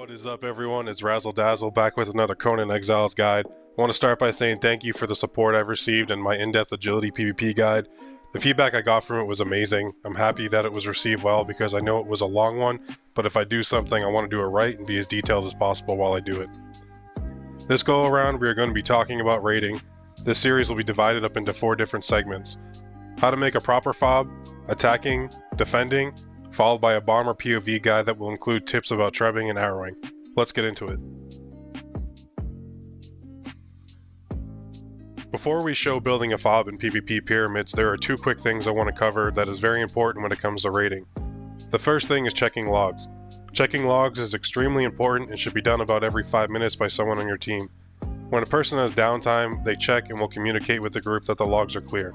What is up, everyone? It's Razzle Dazzle back with another Conan Exiles guide. I want to start by saying thank you for the support I've received in my in-depth agility PvP guide. The feedback I got from it was amazing. I'm happy that it was received well because I know it was a long one, but if I do something, I want to do it right and be as detailed as possible while I do it. This go around, we are going to be talking about raiding. This series will be divided up into 4 different segments. How to make a proper FOB, attacking, defending, followed by a bomb or POV guide that will include tips about trebbing and arrowing. Let's get into it. Before we show building a FOB in PvP pyramids, there are 2 quick things I want to cover that is very important when it comes to raiding. The first thing is checking logs. Checking logs is extremely important and should be done about every 5 minutes by someone on your team. When a person has downtime, they check and will communicate with the group that the logs are clear.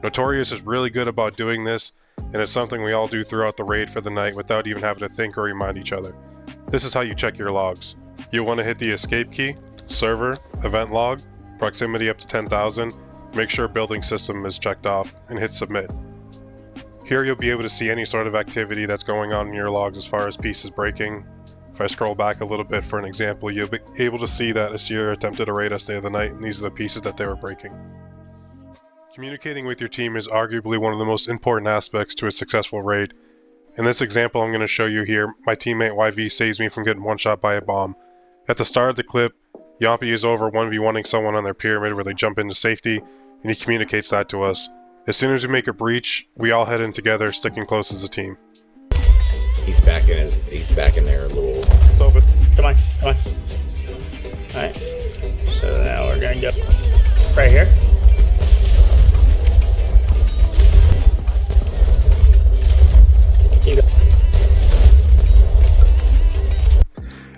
Notorious is really good about doing this, and it's something we all do throughout the raid for the night without even having to think or remind each other. This is how you check your logs. You'll want to hit the escape key, server, event log, proximity up to 10,000, make sure building system is checked off, and hit submit. Here you'll be able to see any sort of activity that's going on in your logs as far as pieces breaking. If I scroll back a little bit for an example, you'll be able to see that Asir attempted to raid us the other night, and these are the pieces that they were breaking. Communicating with your team is arguably one of the most important aspects to a successful raid. In this example I'm going to show you here, my teammate YV saves me from getting one-shot by a bomb. At the start of the clip, Yompy is over 1v1ing someone on their pyramid where they jump into safety, and he communicates that to us. As soon as we make a breach, we all head in together, sticking close as a team. He's back in there a little. Stop it. Come on. Alright. So now we're gonna go right here.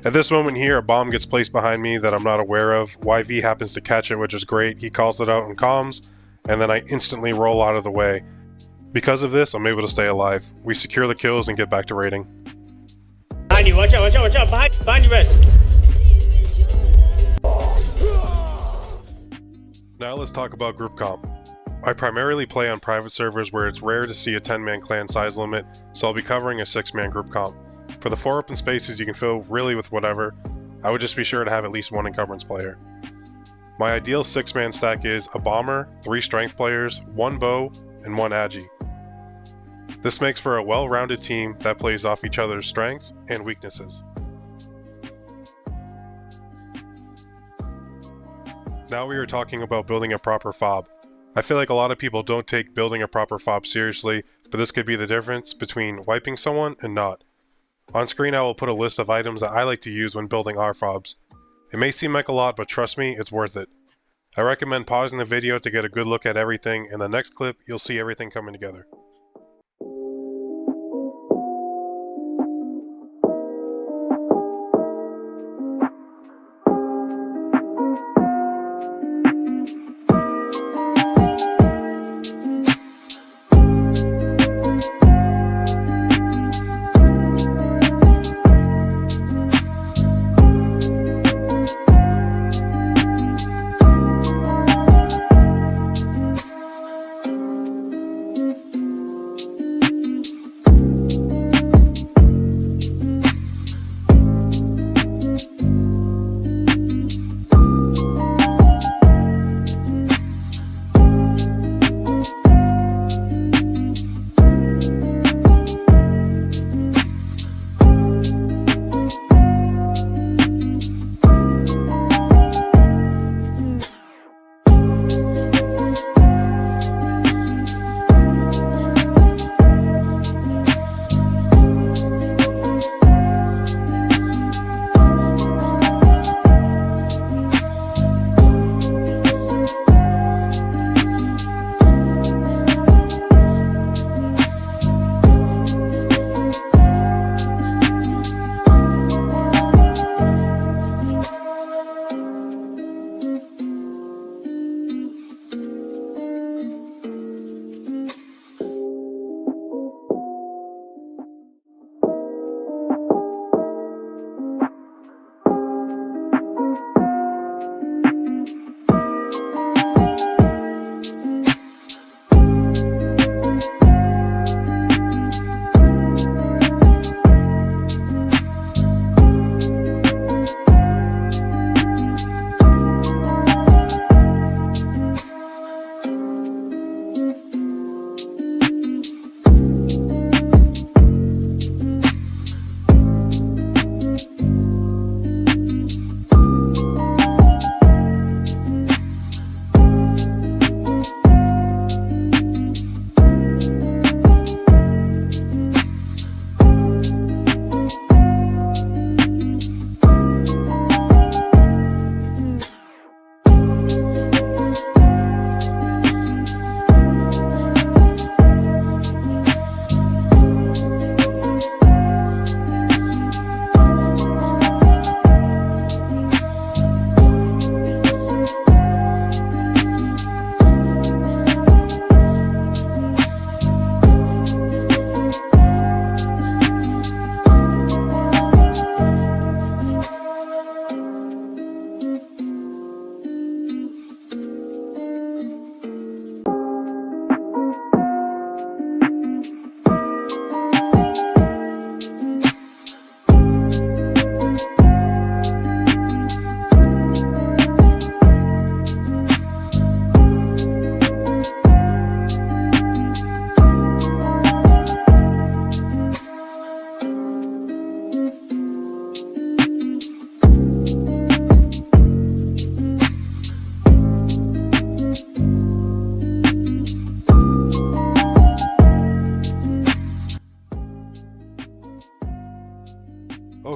At this moment here, a bomb gets placed behind me that I'm not aware of. YV happens to catch it, which is great. He calls it out in comms, and then I instantly roll out of the way. Because of this, I'm able to stay alive. We secure the kills and get back to raiding. Behind you, watch out, behind you, man. Now let's talk about group comp. I primarily play on private servers where it's rare to see a 10-man clan size limit, so I'll be covering a 6-man group comp. For the 4 open spaces you can fill really with whatever. I would just be sure to have at least 1 encumbrance player. My ideal 6-man stack is a bomber, 3 strength players, 1 bow, and 1 agi. This makes for a well-rounded team that plays off each other's strengths and weaknesses. Now we are talking about building a proper FOB. I feel like a lot of people don't take building a proper FOB seriously, but this could be the difference between wiping someone and not. On screen I will put a list of items that I like to use when building our FOBs. It may seem like a lot, but trust me, it's worth it. I recommend pausing the video to get a good look at everything. In the next clip, you'll see everything coming together.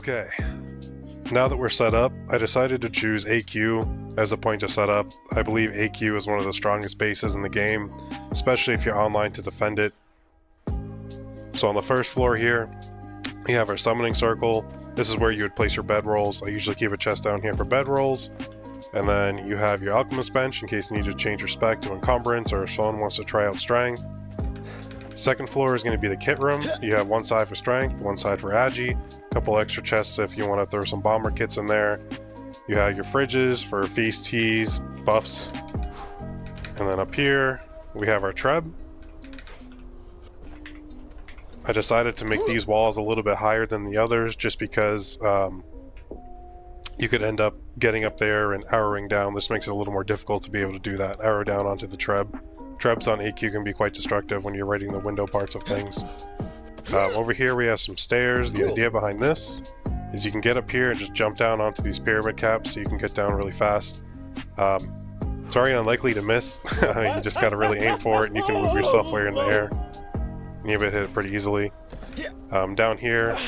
Okay, now that we're set up, I decided to choose AQ as a point to set up. I believe AQ is one of the strongest bases in the game, especially if you're online to defend it. So on the first floor here, we have our summoning circle. This is where you would place your bedrolls. I usually keep a chest down here for bedrolls. And then you have your alchemist bench in case you need to change your spec to encumbrance or if someone wants to try out strength. Second floor is going to be the kit room. You have one side for strength, one side for agi, a couple extra chests if you want to throw some bomber kits in there. You have your fridges for feast, teas, buffs. And then up here, we have our treb. I decided to make these walls a little bit higher than the others just because you could end up getting up there and arrowing down. This makes it a little more difficult to be able to do that. Arrow down onto the treb. Trebs on AQ can be quite destructive when you're raiding the window parts of things. Over here we have some stairs. The idea behind this is you can get up here and just jump down onto these pyramid caps so you can get down really fast. It's very unlikely to miss. You just gotta really aim for it and you can move yourself while you're in the air. And you'll be able to hit it pretty easily. Down here,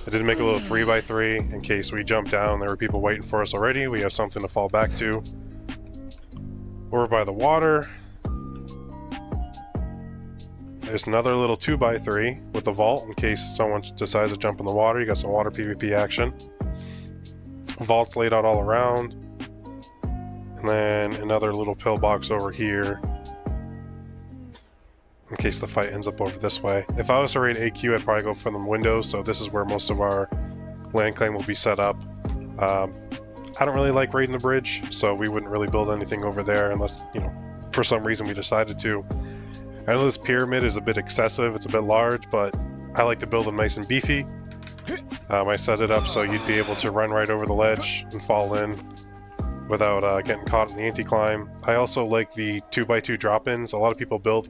I did make a little 3x3 in case we jump down. There were people waiting for us already. We have something to fall back to. Over by the water, there's another little 2x3 with the vault in case someone decides to jump in the water. You got some water PvP action. Vault's laid out all around. And then another little pillbox over here in case the fight ends up over this way. If I was to raid AQ, I'd probably go for the windows, so this is where most of our land claim will be set up. I don't really like raiding the bridge, so we wouldn't really build anything over there unless, you know, for some reason we decided to. I know this pyramid is a bit excessive, it's a bit large, but I like to build them nice and beefy. I set it up so you'd be able to run right over the ledge and fall in without getting caught in the anti-climb. I also like the 2x2 drop-ins. A lot of people build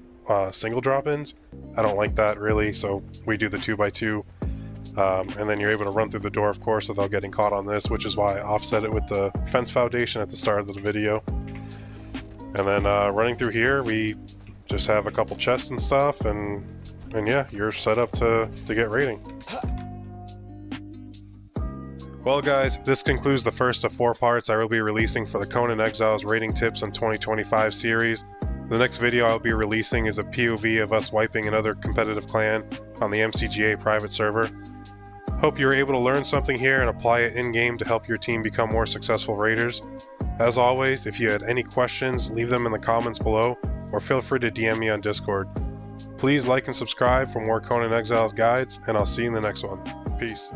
single drop-ins. I don't like that really, so we do the 2x2. And then you're able to run through the door, of course, without getting caught on this, which is why I offset it with the fence foundation at the start of the video. And then running through here, we just have a couple chests and stuff, and yeah, you're set up to get raiding. Well guys, this concludes the first of 4 parts I will be releasing for the Conan Exiles Raiding Tips in 2025 series. The next video I'll be releasing is a POV of us wiping another competitive clan on the MCGA private server. Hope you were able to learn something here and apply it in-game to help your team become more successful raiders. As always, if you had any questions, leave them in the comments below, or feel free to DM me on Discord. Please like and subscribe for more Conan Exiles guides, and I'll see you in the next one. Peace.